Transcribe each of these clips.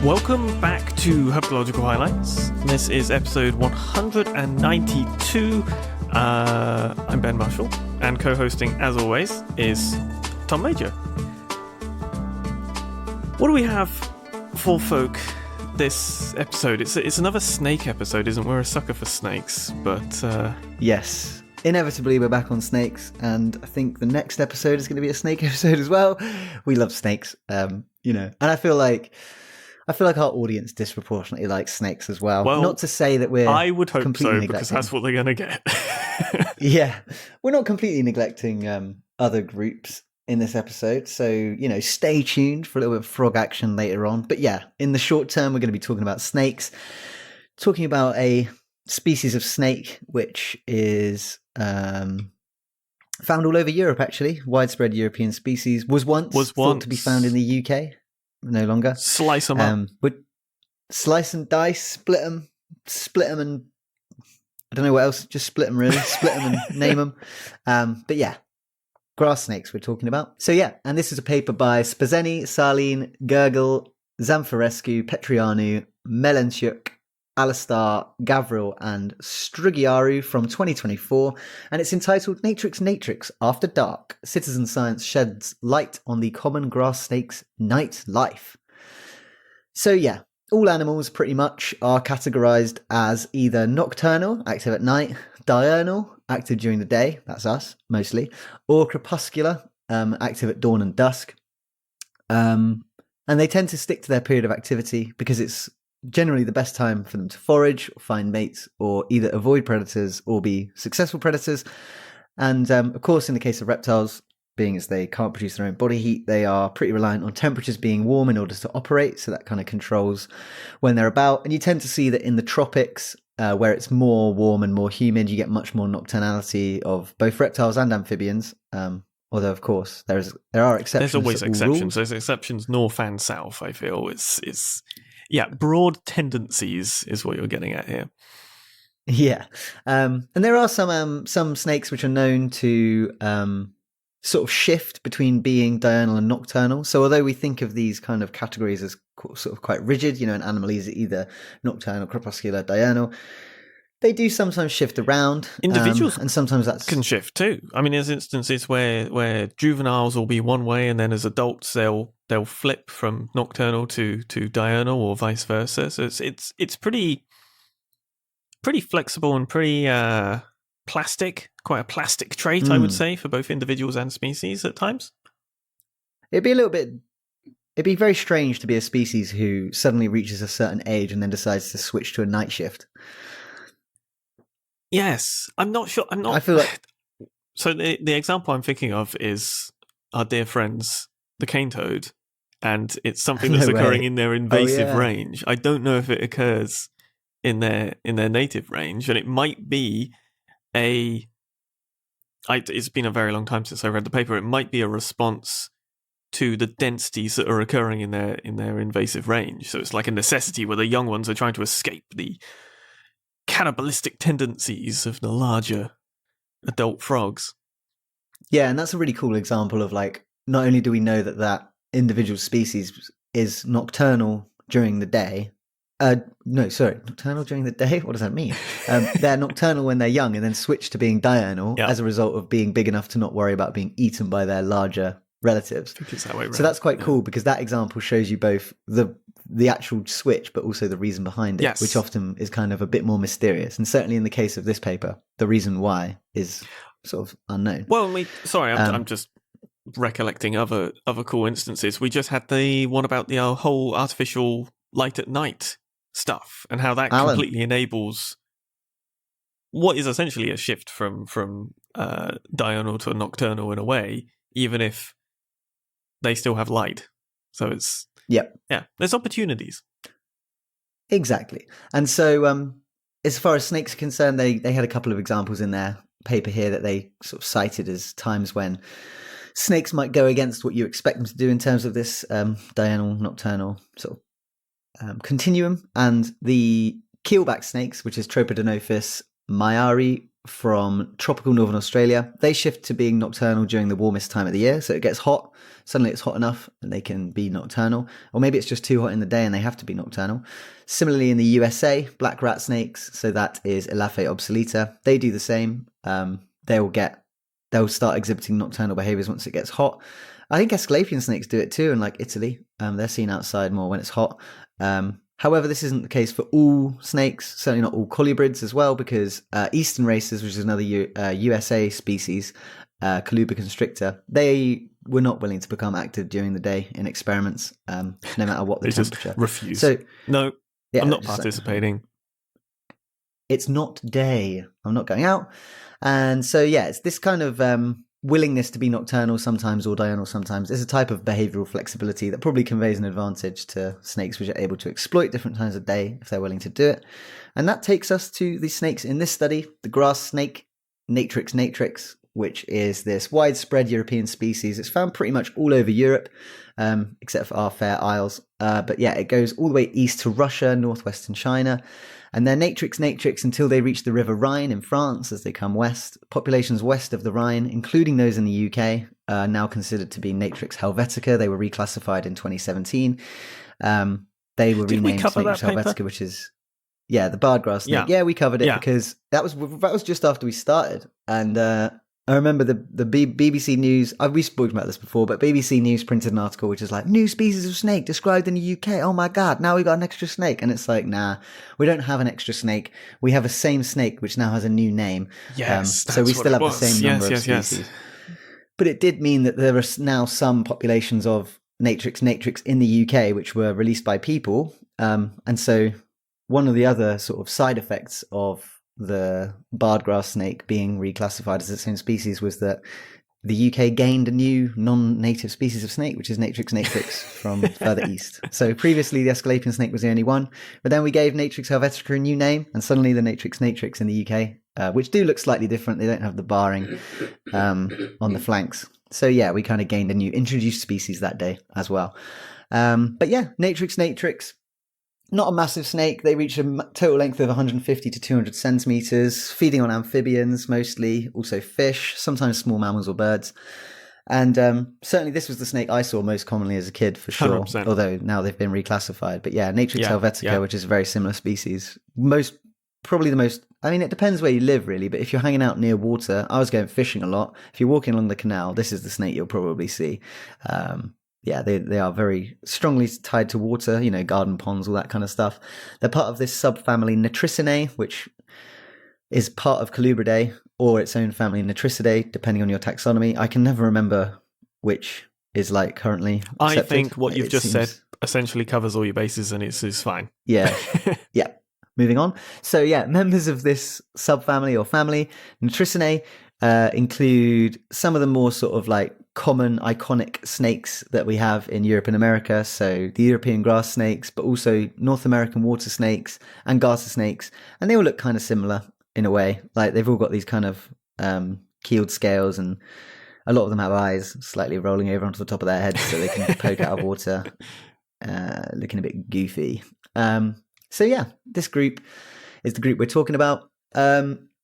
Welcome back to Herpetological Highlights. This is episode 192. I'm Ben Marshall, and co-hosting, as always, is Tom Major. What do we have for folk this episode? It's another snake episode, isn't it? We're a sucker for snakes, but... Yes. Inevitably, we're back on snakes, and I think the next episode is going to be a snake episode as well. We love snakes, and I feel like our audience disproportionately likes snakes as well. Well, not to say that we're I would hope completely so, neglecting. because that's what they're going to get. Yeah, we're not completely neglecting other groups in this episode, so, stay tuned for a little bit of frog action later on. But yeah, in the short term, we're going to be talking about snakes, talking about a species of snake which is found all over Europe, actually. Widespread European species. Was once thought to be found in the UK. No longer. Slice them up. Would slice and dice, split them, and I don't know what else. Just split them, really. Split them and name them. But yeah, grass snakes we're talking about. So yeah, and this is a paper by Spaseni, Sahlean, Gherghel, Zamfirescu, Petreanu, Melenciuc, Alistar, Gavril, and Strugariu from 2024, and it's entitled Natrix After Dark. Citizen science sheds light on the common grass snake's night life. So yeah, all animals pretty much are categorized as either nocturnal, active at night, diurnal, active during the day, that's us mostly, or crepuscular, active at dawn and dusk. And they tend to stick to their period of activity because it's generally the best time for them to forage, or find mates, or either avoid predators or be successful predators. And of course, in the case of reptiles, being as they can't produce their own body heat, they are pretty reliant on temperatures being warm in order to operate. So that kind of controls when they're about. And you tend to see that in the tropics, where it's more warm and more humid, you get much more nocturnality of both reptiles and amphibians. Although, of course, there are exceptions. There's always exceptions. There's exceptions north and south, I feel. Yeah, broad tendencies is what you're getting at here. Yeah. And there are some snakes which are known to sort of shift between being diurnal and nocturnal. So although we think of these kind of categories as sort of quite rigid, an animal is either nocturnal, crepuscular, diurnal, they do sometimes shift around. Individuals and sometimes that can shift too. I mean, there's instances where juveniles will be one way, and then as adults they'll flip from nocturnal to diurnal, or vice versa. So it's pretty flexible and pretty plastic. Quite a plastic trait, I would say, for both individuals and species at times. It'd be very strange to be a species who suddenly reaches a certain age and then decides to switch to a night shift. Yes, I'm not sure. I feel like... So the example I'm thinking of is our dear friends, the cane toad, and it's something that's occurring in their invasive range. I don't know if it occurs in their native range, and it might be it's been a very long time since I read the paper. It might be a response to the densities that are occurring in their invasive range. So it's like a necessity where the young ones are trying to escape the cannibalistic tendencies of the larger adult frogs. Yeah, and that's a really cool example of, like, not only do we know that individual species is nocturnal during the day. Nocturnal during the day? What does that mean? They're nocturnal when they're young and then switch to being diurnal as a result of being big enough to not worry about being eaten by their larger relatives. I think it's that way around. So that's quite cool, because that example shows you both the actual switch, but also the reason behind it, which often is kind of a bit more mysterious. And certainly in the case of this paper, the reason why is sort of unknown. Well, I'm just recollecting other cool instances. We just had the one about the whole artificial light at night stuff, and how that completely enables what is essentially a shift from diurnal to nocturnal in a way, even if they still have light. So it's there's opportunities. Exactly. And so as far as snakes are concerned, they had a couple of examples in their paper here that they sort of cited as times when snakes might go against what you expect them to do in terms of this diurnal nocturnal sort of continuum. And the keelback snakes, which is Tropodenophis mayari, from tropical northern Australia. They shift to being nocturnal during the warmest time of the year. So it gets hot. Suddenly it's hot enough and they can be nocturnal. Or maybe it's just too hot in the day and they have to be nocturnal. Similarly, in the USA, black rat snakes, so that is Elaphia obsoleta, they do the same. They'll start exhibiting nocturnal behaviors once it gets hot. I think Aesculapian snakes do it too, in like Italy. They're seen outside more when it's hot. However, this isn't the case for all snakes, certainly not all colubrids as well, because eastern races, which is another USA species, Coluber constrictor, they were not willing to become active during the day in experiments, no matter what the temperature. Just refuse. So, no, yeah, I'm not participating. It's not day. I'm not going out. And so, yeah, it's this kind of willingness to be nocturnal sometimes or diurnal sometimes is a type of behavioral flexibility that probably conveys an advantage to snakes which are able to exploit different times of day if they're willing to do it. And that takes us to the snakes in this study, the grass snake, Natrix, which is this widespread European species. It's found pretty much all over Europe, except for our fair isles. But yeah, it goes all the way east to Russia, northwestern China. And they're Natrix until they reach the River Rhine in France as they come west. Populations west of the Rhine, including those in the UK, are now considered to be Natrix helvetica. They were reclassified in 2017. They were renamed Natrix helvetica, which is, the barred-grass snake. Yeah, we covered it because that was just after we started. And I remember the BBC News, we've spoken about this before, but BBC News printed an article which is like, new species of snake described in the UK. Oh my God, now we got an extra snake. And it's like, nah, we don't have an extra snake. We have a same snake which now has a new name. Yes, so we still have the same number of species. Yes. But it did mean that there are now some populations of Natrix in the UK which were released by people. And so one of the other sort of side effects of the barred grass snake being reclassified as its own species was that the UK gained a new non-native species of snake, which is Natrix from further east. So previously the Aesculapian snake was the only one, but then we gave Natrix helvetica a new name, and suddenly the Natrix in the UK, which do look slightly different, they don't have the barring on the flanks. So yeah, we kind of gained a new introduced species that day as well. But yeah, Natrix, not a massive snake. They reach a total length of 150 to 200 centimeters, feeding on amphibians mostly, also fish, sometimes small mammals or birds. And certainly this was the snake I saw most commonly as a kid, for sure, 100%. Although now they've been reclassified. But yeah, Natrix helvetica, which is a very similar species. Probably the most, I mean, it depends where you live, really, but if you're hanging out near water, I was going fishing a lot. If you're walking along the canal, this is the snake you'll probably see. They are very strongly tied to water, garden ponds, all that kind of stuff. They're part of this subfamily Natricinae, which is part of Colubridae, or its own family Natricidae, depending on your taxonomy. I can never remember which is like currently accepted. I think what you've just said essentially covers all your bases, and it's fine. Yeah. Yeah. Moving on. So yeah, members of this subfamily or family, Natricinae, include some of the more sort of like common iconic snakes that we have in Europe and America. So the European grass snakes, but also North American water snakes and garter snakes. And they all look kind of similar in a way. Like they've all got these kind of keeled scales, and a lot of them have eyes slightly rolling over onto the top of their heads so they can poke out of water, looking a bit goofy. So yeah, this group is the group we're talking about.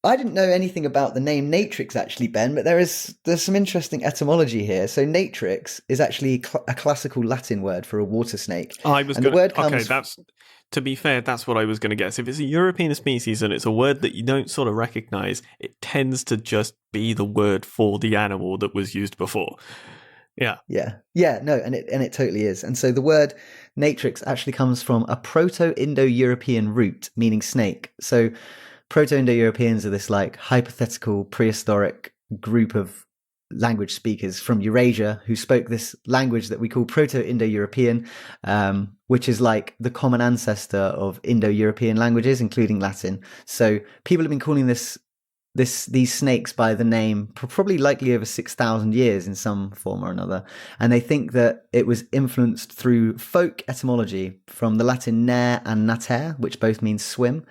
I didn't know anything about the name Natrix actually, Ben, but there's some interesting etymology here. So Natrix is actually a classical Latin word for a water snake. To be fair, that's what I was going to guess. If it's a European species and it's a word that you don't sort of recognize, it tends to just be the word for the animal that was used before. Yeah. No, and it totally is. And so the word Natrix actually comes from a Proto-Indo-European root meaning snake. So Proto-Indo-Europeans are this like hypothetical prehistoric group of language speakers from Eurasia who spoke this language that we call Proto-Indo-European, which is like the common ancestor of Indo-European languages, including Latin. So people have been calling these snakes by the name for probably likely over 6,000 years in some form or another. And they think that it was influenced through folk etymology from the Latin nare and nater, which both mean swim.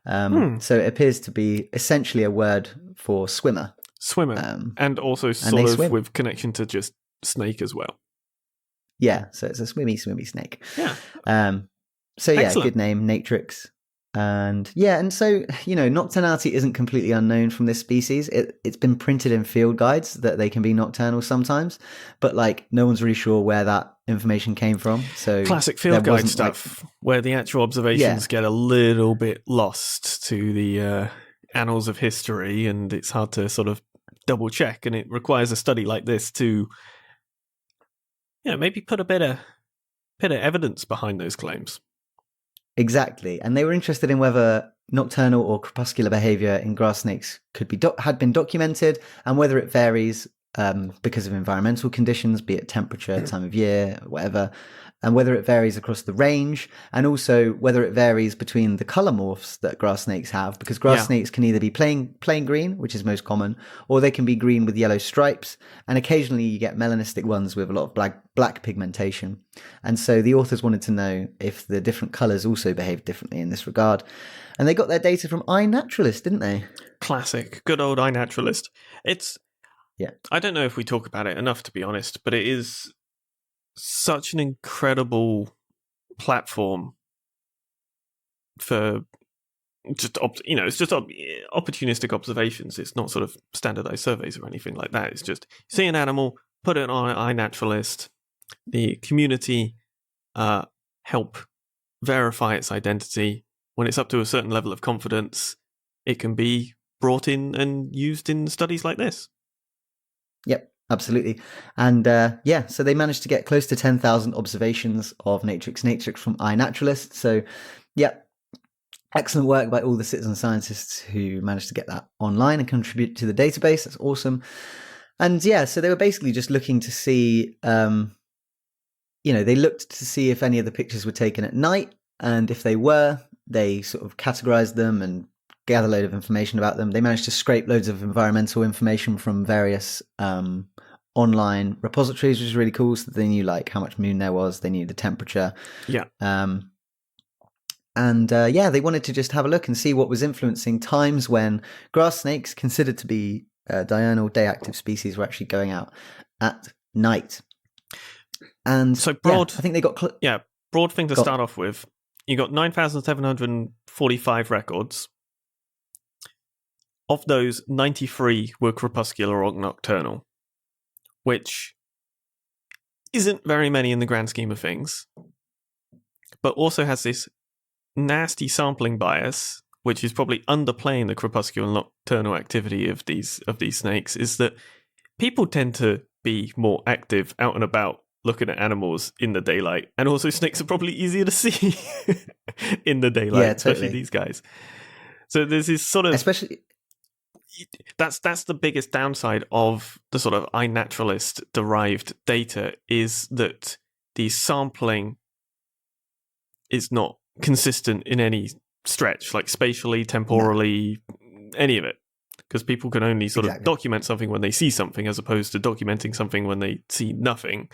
So it appears to be essentially a word for swimmer. And also sort of with connection to just snake as well. Yeah, so it's a swimmy snake. Yeah. So yeah, Excellent. good name, Natrix. And so, nocturnality isn't completely unknown from this species. It's been printed in field guides that they can be nocturnal sometimes, but like no one's really sure where that information came from. So classic field guide stuff where the actual observations get a little bit lost to the annals of history, and it's hard to sort of double check, and it requires a study like this to maybe put a bit of evidence behind those claims. Exactly. And they were interested in whether nocturnal or crepuscular behavior in grass snakes had been documented, and whether it varies because of environmental conditions, be it temperature, time of year, whatever, and whether it varies across the range, and also whether it varies between the color morphs that grass snakes have, because grass snakes can either be plain green, which is most common, or they can be green with yellow stripes, and occasionally you get melanistic ones with a lot of black pigmentation. And so the authors wanted to know if the different colors also behave differently in this regard. And they got their data from iNaturalist, didn't they? Classic. Good old iNaturalist. I don't know if we talk about it enough, to be honest, but it is such an incredible platform for just it's just opportunistic observations. It's not sort of standardized surveys or anything like that. It's just see an animal, put it on iNaturalist, the community help verify its identity. When it's up to a certain level of confidence, it can be brought in and used in studies like this. Yep, absolutely. And so they managed to get close to 10,000 observations of Natrix from iNaturalist. So, excellent work by all the citizen scientists who managed to get that online and contribute to the database. That's awesome. And so they were basically just looking to see, they looked to see if any of the pictures were taken at night. And if they were, they sort of categorized them and gather a load of information about them. They managed to scrape loads of environmental information from various online repositories, which is really cool. So they knew like how much moon there was. They knew the temperature. Yeah. They wanted to just have a look and see what was influencing times when grass snakes, considered to be diurnal day active species, were actually going out at night. And so broad, I think they got broad thing to start off with. You got 9,745 records. Of those, 93 were crepuscular or nocturnal, which isn't very many in the grand scheme of things, but also has this nasty sampling bias, which is probably underplaying the crepuscular and nocturnal activity of these snakes, is that people tend to be more active out and about looking at animals in the daylight, and also snakes are probably easier to see in the daylight, especially these guys. So there's this sort of that's the biggest downside of the sort of iNaturalist derived data, is that the sampling is not consistent in any stretch, like spatially, temporally, any of it, because people can only sort of document something when they see something, as opposed to documenting something when they see nothing.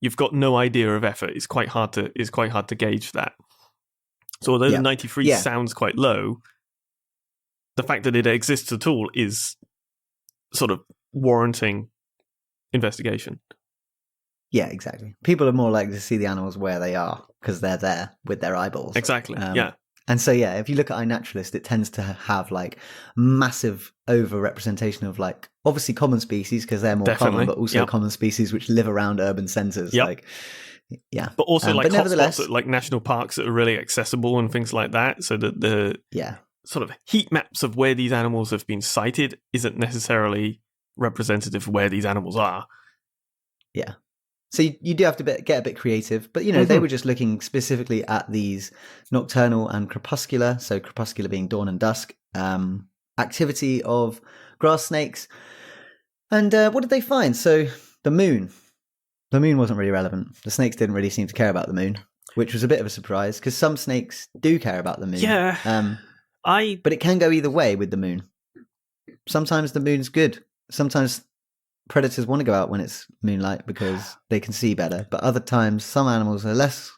You've got no idea of effort. It's quite hard to gauge that. So although the 93 sounds quite low, the fact that it exists at all is sort of warranting investigation. Yeah, exactly. People are more likely to see the animals where they are because they're there with their eyeballs. Exactly. And so, if you look at iNaturalist, it tends to have like massive over-representation of like obviously common species because they're more common, but also common species which live around urban centres. But also like hotspots at like national parks that are really accessible and things like that. So that the sort of heat maps of where these animals have been sighted isn't necessarily representative of where these animals are. Yeah. So you do have to get a bit creative, but they were just looking specifically at these nocturnal and crepuscular, so crepuscular being dawn and dusk, activity of grass snakes. And what did they find? So the moon wasn't really relevant. The snakes didn't really seem to care about the moon, which was a bit of a surprise because some snakes do care about the moon. Yeah. But it can go either way with the moon. Sometimes the moon's good. Sometimes predators want to go out when it's moonlight because they can see better, but other times some animals are less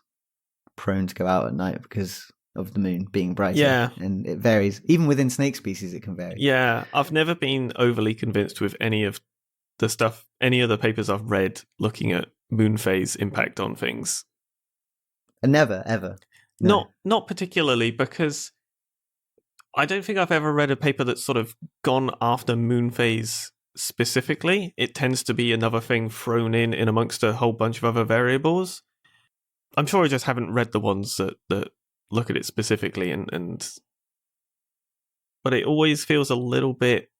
prone to go out at night because of the moon being brighter. And it varies. Even within snake species it can vary. I've never been overly convinced with any of the papers I've read looking at moon phase impact on things. And never ever. No. Not particularly, because I don't think I've ever read a paper that's sort of gone after moon phase specifically. It tends to be another thing thrown in amongst a whole bunch of other variables. I'm sure I just haven't read the ones that look at it specifically, and but it always feels a little bit,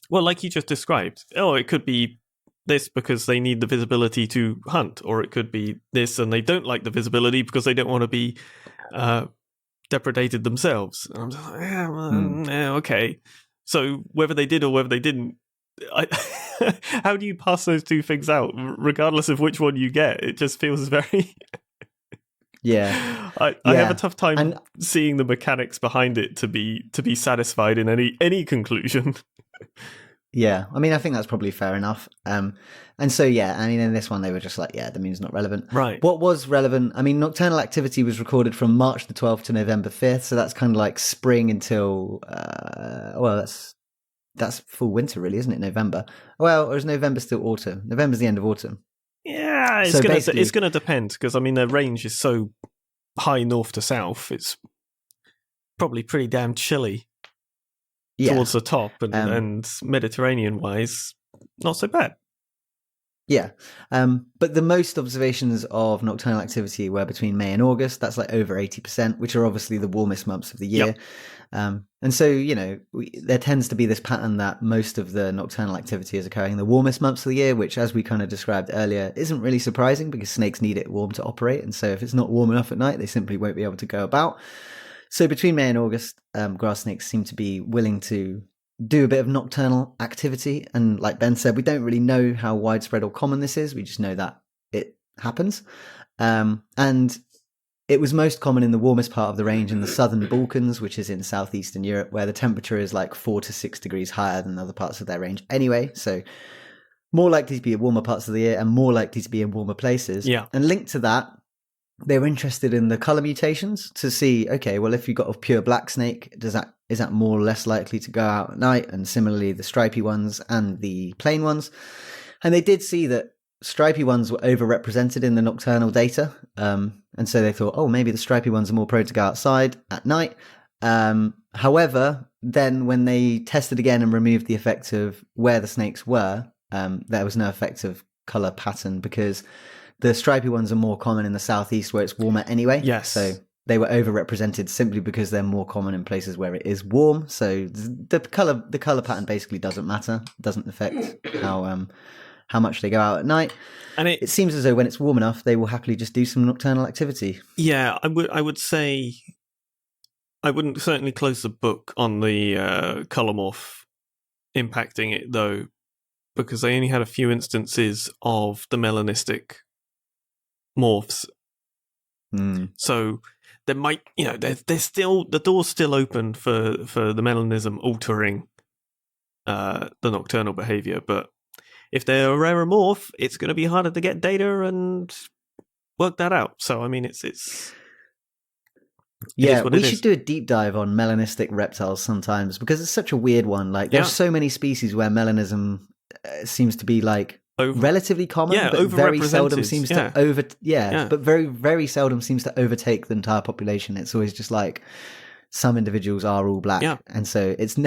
well, like you just described. Oh, it could be this because they need the visibility to hunt, or it could be this and they don't like the visibility because they don't want to be depredated themselves. And I'm just like, okay. So whether they did or whether they didn't, how do you pass those two things out, regardless of which one you get? It just feels very... I have a tough time seeing the mechanics behind it to be satisfied in any conclusion. Yeah, I mean, I think that's probably fair enough. And so, I mean, in this one, they were just like, the moon's not relevant. Right. What was relevant, I mean, nocturnal activity was recorded from March the 12th to November 5th. So that's kind of like spring until, that's full winter, really, isn't it? November. Well, or is November still autumn? November's the end of autumn. Yeah, it's going to depend, because, I mean, the range is so high north to south. It's probably pretty damn chilly. Towards the top, and Mediterranean-wise, not so bad. Yeah, but the most observations of nocturnal activity were between May and August. That's like over 80%, which are obviously the warmest months of the year. Yep. And so, there tends to be this pattern that most of the nocturnal activity is occurring in the warmest months of the year, which, as we kind of described earlier, isn't really surprising because snakes need it warm to operate. And so if it's not warm enough at night, they simply won't be able to go about. So between May and August, grass snakes seem to be willing to do a bit of nocturnal activity. And like Ben said, we don't really know how widespread or common this is. We just know that it happens. And it was most common in the warmest part of the range in the southern Balkans, which is in southeastern Europe, where the temperature is like 4 to 6 degrees higher than other parts of their range anyway. So more likely to be in warmer parts of the year and more likely to be in warmer places. Yeah. And linked to that, they were interested in the color mutations to see, okay, well, if you've got a pure black snake, is that more or less likely to go out at night? And similarly, the stripy ones and the plain ones. And they did see that stripy ones were overrepresented in the nocturnal data. And so they thought, maybe the stripy ones are more prone to go outside at night. However, then when they tested again and removed the effect of where the snakes were, there was no effect of color pattern because the stripy ones are more common in the southeast where it's warmer anyway. Yes. So they were overrepresented simply because they're more common in places where it is warm. So the color pattern basically doesn't matter. It doesn't affect how much they go out at night. And it seems as though when it's warm enough, they will happily just do some nocturnal activity. Yeah, I would say I wouldn't certainly close the book on the color morph impacting it though, because they only had a few instances of the melanistic morphs. So there might, there's still, the door's still open for the melanism altering the nocturnal behavior, but if they're a rarer morph, it's going to be harder to get data and work that out. So I mean, it's we should do a deep dive on melanistic reptiles sometimes because it's such a weird one. Like there's so many species where melanism seems to be like relatively common, but very seldom seems to but very, very seldom seems to overtake the entire population. It's always just like some individuals are all black, and so it's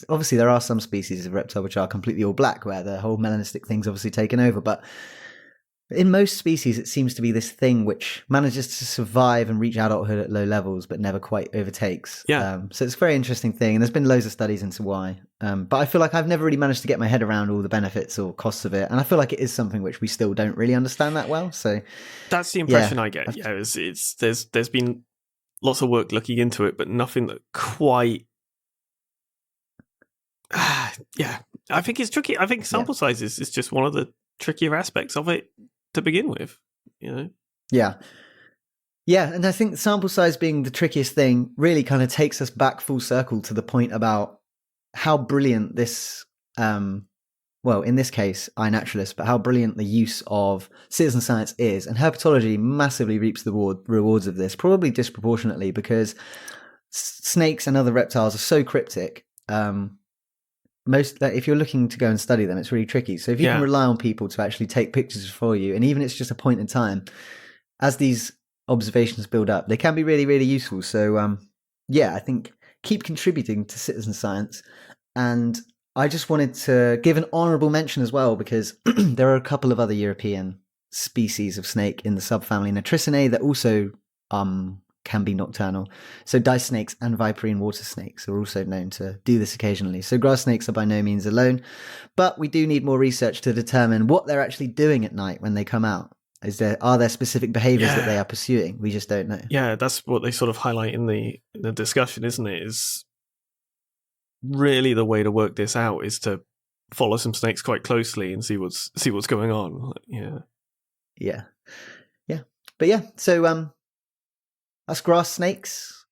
obviously there are some species of reptile which are completely all black, where the whole melanistic thing's obviously taken over. But in most species, it seems to be this thing which manages to survive and reach adulthood at low levels, but never quite overtakes. So it's a very interesting thing, and there's been loads of studies into why. But I feel like I've never really managed to get my head around all the benefits or costs of it, and I feel like it is something which we still don't really understand that well. So that's the impression I get. Yeah, there's been lots of work looking into it, but nothing that quite. I think it's tricky. I think sample sizes is just one of the trickier aspects of it to begin with, Yeah, and I think sample size being the trickiest thing really kind of takes us back full circle to the point about how brilliant this, in this case, iNaturalist, but how brilliant the use of citizen science is. And herpetology massively reaps the rewards of this, probably disproportionately, because snakes and other reptiles are so cryptic. If you're looking to go and study them, it's really tricky. So if you can rely on people to actually take pictures for you, and even it's just a point in time, as these observations build up, they can be really, really useful. So I think keep contributing to citizen science. And I just wanted to give an honourable mention as well, because there are a couple of other European species of snake in the subfamily Natricinae that also can be nocturnal. So dice snakes and viperine water snakes are also known to do this occasionally. So grass snakes are by no means alone, but we do need more research to determine what they're actually doing at night when they come out. Are there specific behaviours that they are pursuing? We just don't know. Yeah, that's what they sort of highlight in the discussion, isn't it? Is really the way to work this out is to follow some snakes quite closely and see what's going on. Yeah. But yeah, so us grass snakes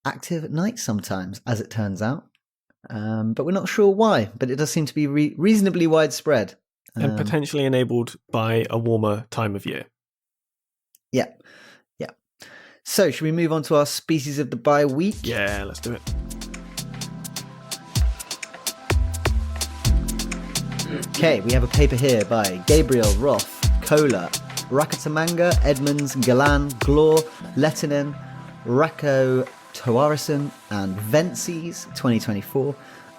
active at night sometimes, as it turns out. But we're not sure why, but it does seem to be reasonably widespread. And potentially enabled by a warmer time of year. Yeah. So, should we move on to our species of the bi-week? Yeah, let's do it. Okay, we have a paper here by Gabriel, Rothe, Köhler, Rakotomanga, Edmonds, Galán, Glaw, Lehtinen, Rakotoarison and Vences 2024.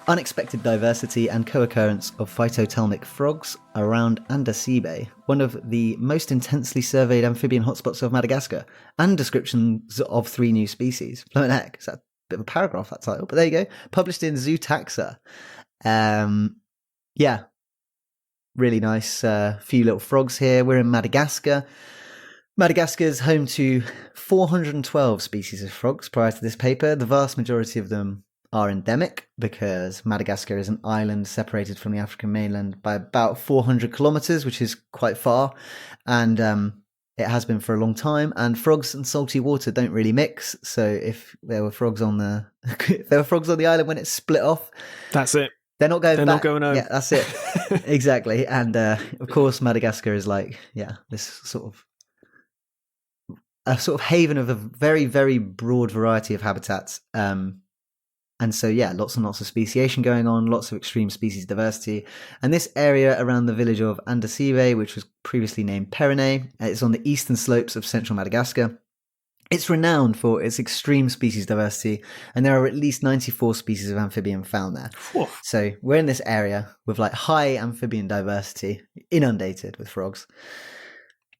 Unexpected diversity and co-occurrence of phytotelmic frogs around Andasibe, one of the most intensely surveyed amphibian hotspots of Madagascar, and descriptions of 3 new species. Fluent heck, it's a bit of a paragraph, that title, but there you go. Published in Zootaxa. Really nice few little frogs here. We're in Madagascar. Madagascar is home to 412 species of frogs prior to this paper. The vast majority of them are endemic because Madagascar is an island separated from the African mainland by about 400 kilometers, which is quite far, and it has been for a long time. And frogs and salty water don't really mix, so if there were frogs on the island when it's split off, that's it. They're not going back. Not going home. Yeah, that's it. Exactly. And of course, Madagascar is this sort of haven of a very, very broad variety of habitats. And so, lots and lots of speciation going on, lots of extreme species diversity. And this area around the village of Andasibe, which was previously named Petreanu, it's on the eastern slopes of central Madagascar. It's renowned for its extreme species diversity, and there are at least 94 species of amphibian found there. Whew. So we're in this area with high amphibian diversity, inundated with frogs.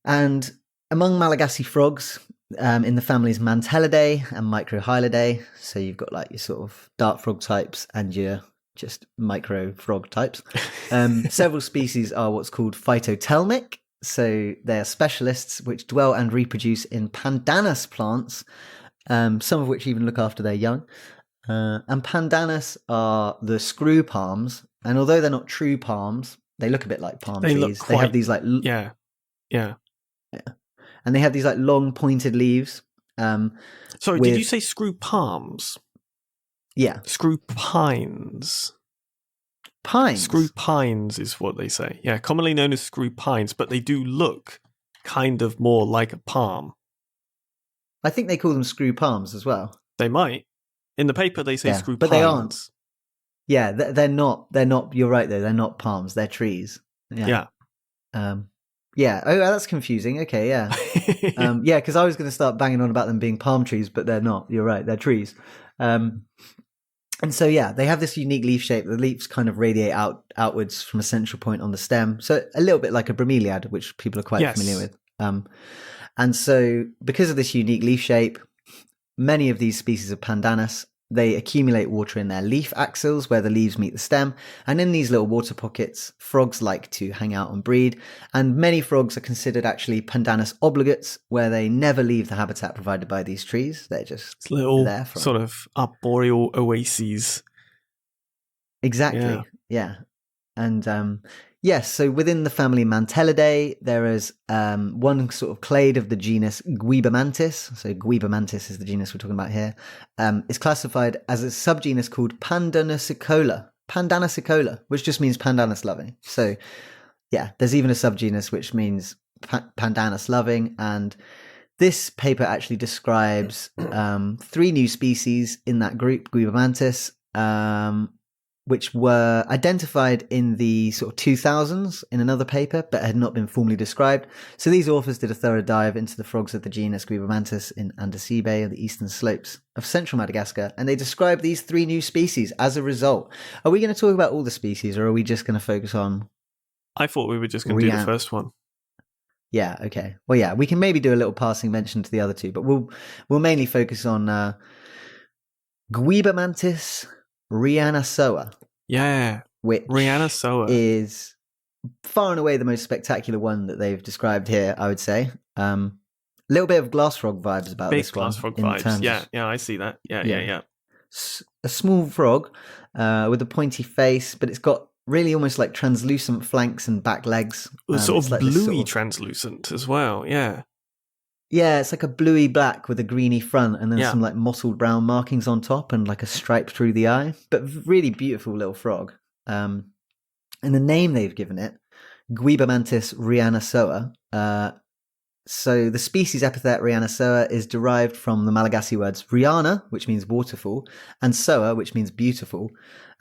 And among Malagasy frogs, in the families Mantelidae and Microhylidae, so you've got your sort of dart frog types and your just micro frog types. Several species are what's called phytotelmic. So they are specialists which dwell and reproduce in pandanus plants, some of which even look after their young. And pandanus are the screw palms, and although they're not true palms, they look a bit like palm trees. They have these yeah. And they have these long pointed leaves. Sorry, did you say screw palms? Yeah. Screw pines. Pines? Screw pines is what they say. Yeah, commonly known as screw pines, but they do look kind of more like a palm. I think they call them screw palms as well. They might. In the paper they say screw but pines. They aren't. Yeah, they're not. You're right though. They're not palms. They're trees. Yeah. Yeah. Oh, that's confusing. Okay. Yeah. Because I was going to start banging on about them being palm trees, but they're not. You're right. They're trees. And so, they have this unique leaf shape. The leaves kind of radiate outwards from a central point on the stem. So a little bit like a bromeliad, which people are quite familiar with. And so because of this unique leaf shape, many of these species of pandanus, they accumulate water in their leaf axils where the leaves meet the stem. And in these little water pockets, frogs like to hang out and breed. And many frogs are considered actually pandanus obligates, where they never leave the habitat provided by these trees. They're just little there sort of arboreal oases. Exactly. Yeah. And so within the family Mantelidae, there is one sort of clade of the genus Guibemantis. So Guibemantis is the genus we're talking about here. It's classified as a subgenus called Pandanacicola, which just means pandanus loving. So there's even a subgenus which means pandanus loving. And this paper actually describes 3 new species in that group, Guibemantis. which were identified in the sort of 2000s in another paper, but had not been formally described. So these authors did a thorough dive into the frogs of the genus Guibemantis in Andasibe of the eastern slopes of central Madagascar, and they described these 3 new species as a result. Are we going to talk about all the species, or are we just going to focus on... I thought we were just going to do the first one. Yeah, okay. Well, yeah, we can maybe do a little passing mention to the other 2, but we'll mainly focus on Guibemantis Rianasoa. Yeah, which Rianasoa is far and away the most spectacular one that they've described here, I would say. A little bit of glass frog vibes about big this one. Glass frog vibes. Yeah, I see that. Yeah. A small frog with a pointy face, but it's got really almost like translucent flanks and back legs. Sort of like bluey translucent as well, yeah. Yeah, it's like a bluey black with a greeny front and then some like mottled brown markings on top and like a stripe through the eye. But really beautiful little frog. And the name they've given it, Guibemantis rianasoa. So the species epithet rianasoa is derived from the Malagasy words riana, which means waterfall, and soa, which means beautiful.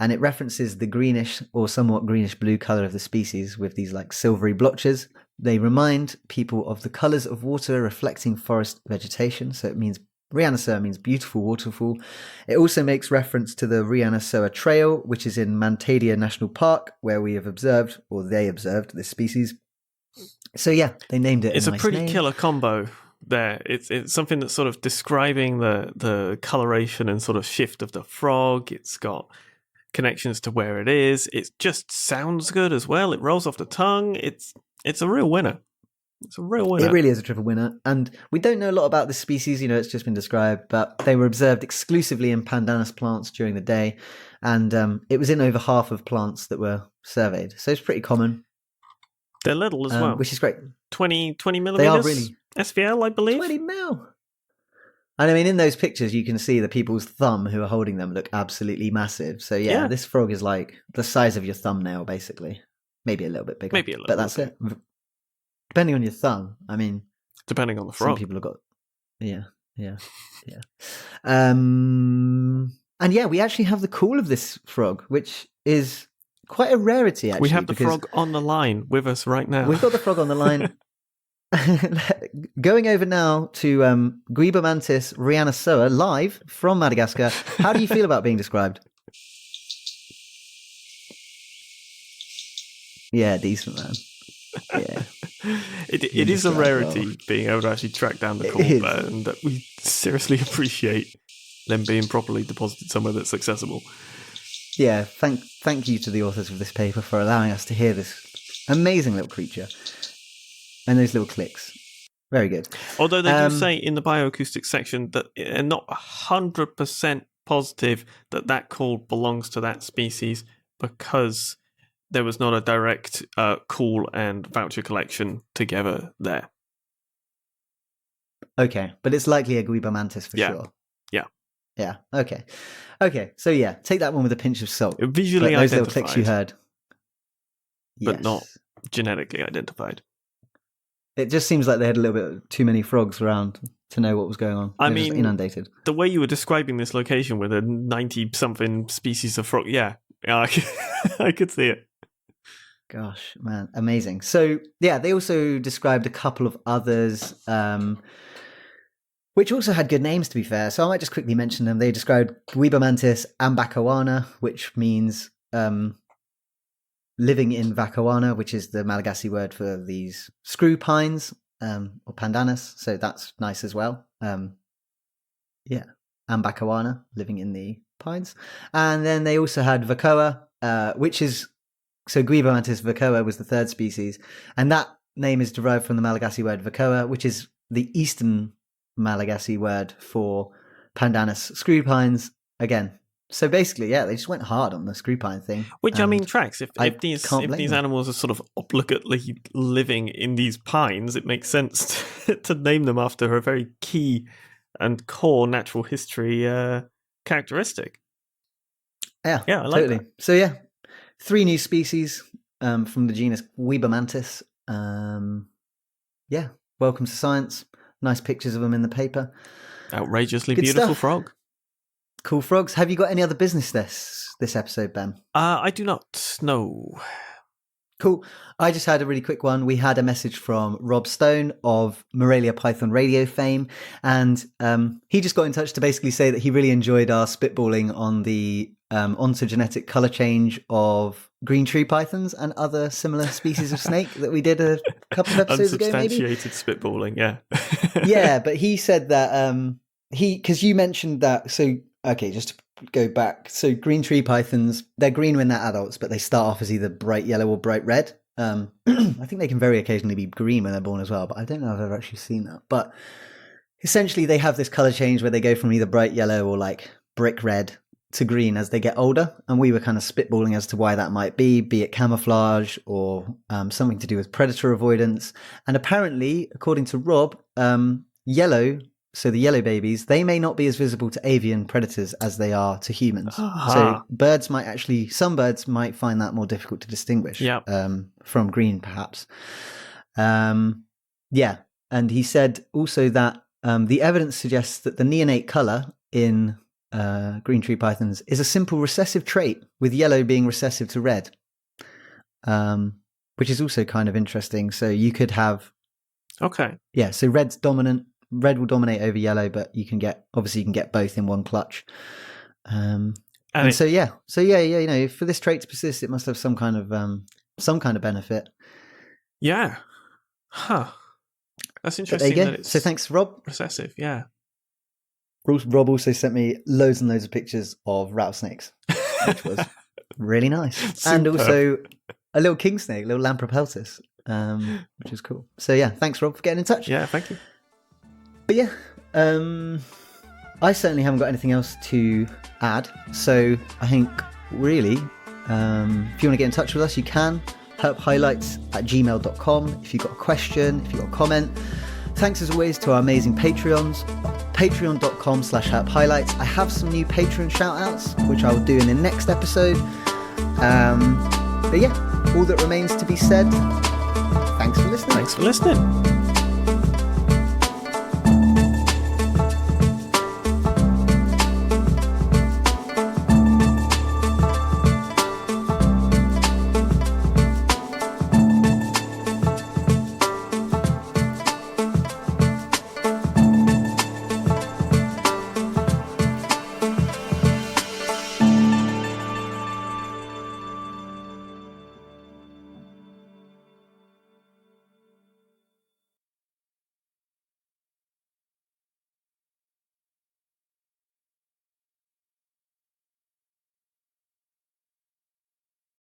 And it references the greenish or somewhat greenish blue colour of the species with these like silvery blotches. They remind people of the colours of water reflecting forest vegetation. So it means Rianasoa means beautiful waterfall. It also makes reference to the Rianasoa Trail, which is in Mantadia National Park, where we have observed, or they observed, this species. So yeah, they named it. It's a pretty killer combo there. It's something that's sort of describing the coloration and sort of shift of the frog. It's got connections to where it is. It just sounds good as well. It rolls off the tongue. It's a real winner. It's a real winner. It really is a triple winner. And we don't know a lot about this species. You know, it's just been described, but they were observed exclusively in pandanus plants during the day. And it was in over half of plants that were surveyed. So it's pretty common. They're little as well. Which is great. 20 millimeters? They are really. SVL, I believe. 20 mil. And I mean, in those pictures, you can see the people's thumb who are holding them look absolutely massive. So yeah, this frog is like the size of your thumbnail, basically. Maybe a little bit bigger. Maybe a little bit. But that's it. Depending on your thumb. I mean. Depending on the frog. Some people have got. Yeah. And yeah, we actually have the call of this frog, which is quite a rarity, actually. We have the frog on the line with us right now. We've got the frog on the line. Going over now to Guibemantis rianasoa live from Madagascar. How do you feel about being described? Yeah, decent, man. Yeah. It is a rarity being able to actually track down the call, and that we seriously appreciate them being properly deposited somewhere that's accessible. Yeah, thank you to the authors of this paper for allowing us to hear this amazing little creature. And those little clicks. Very good. Although they do say in the bioacoustics section that they're not 100% positive that call belongs to that species because there was not a direct call and voucher collection together there. Okay, but it's likely a Guibemantis for sure. Yeah, okay. So yeah, take that one with a pinch of salt. Visually those identified. Little clicks you heard. But not genetically identified. It just seems like they had a little bit too many frogs around to know what was going on. I mean, inundated. The way you were describing this location with a 90-something species of frog, I could see it. Gosh, man, amazing. So, yeah, they also described a couple of others, which also had good names, to be fair. So I might just quickly mention them. They described Guibemantis ambakawana, which means living in Vakawana, which is the Malagasy word for these screw pines or pandanus. So that's nice as well. Ambakawana, living in the pines. And then they also had Vakoa, which is, so Guibemantis vakoa was the third species. And that name is derived from the Malagasy word Vakoa, which is the eastern Malagasy word for pandanus screw pines. Again, so basically, they just went hard on the screw pine thing. Which, I mean, tracks. If these animals are sort of obligately living in these pines, it makes sense to name them after a very key and core natural history characteristic. Yeah, I like totally. that. So 3 new species from the genus Guibemantis. Welcome to science. Nice pictures of them in the paper. Outrageously Good beautiful stuff. frog. Cool frogs. Have you got any other business this episode, Ben? I do not. No. Cool. I just had a really quick one. We had a message from Rob Stone of Morelia Python Radio fame, and he just got in touch to basically say that he really enjoyed our spitballing on the ontogenetic color change of green tree pythons and other similar species of snake that we did a couple of episodes ago, maybe. Unsubstantiated spitballing, yeah. Yeah, but he said that because you mentioned that, so, okay, just to go back. So green tree pythons, they're green when they're adults, but they start off as either bright yellow or bright red. I think they can very occasionally be green when they're born as well, but I don't know if I've ever actually seen that. But essentially they have this color change where they go from either bright yellow or like brick red to green as they get older. And we were kind of spitballing as to why that might be it camouflage or something to do with predator avoidance. And apparently, according to Rob, yellow, so the yellow babies, they may not be as visible to avian predators as they are to humans. So some birds might find that more difficult to distinguish from green, perhaps. Yeah. And he said also that the evidence suggests that the neonate color in green tree pythons is a simple recessive trait, with yellow being recessive to red, which is also kind of interesting. So you could have... Okay. Yeah, so red's dominant. Red will dominate over yellow, but you can get both in one clutch. You know, for this trait to persist, it must have some kind of benefit. Yeah. Huh. That's interesting. There you go. So thanks, Rob. Recessive, yeah. Rob also sent me loads and loads of pictures of rattlesnakes, which was really nice. Super. And also a little king snake, little Lampropeltis, which is cool. So yeah, thanks, Rob, for getting in touch. Yeah, thank you. But yeah, I certainly haven't got anything else to add. So I think really, if you want to get in touch with us, you can. herphighlights@gmail.com if you've got a question, if you've got a comment. Thanks as always to our amazing Patreons. Patreon.com/herphighlights. I have some new Patreon shout-outs, which I will do in the next episode. But yeah, all that remains to be said. Thanks for listening. Thanks for listening.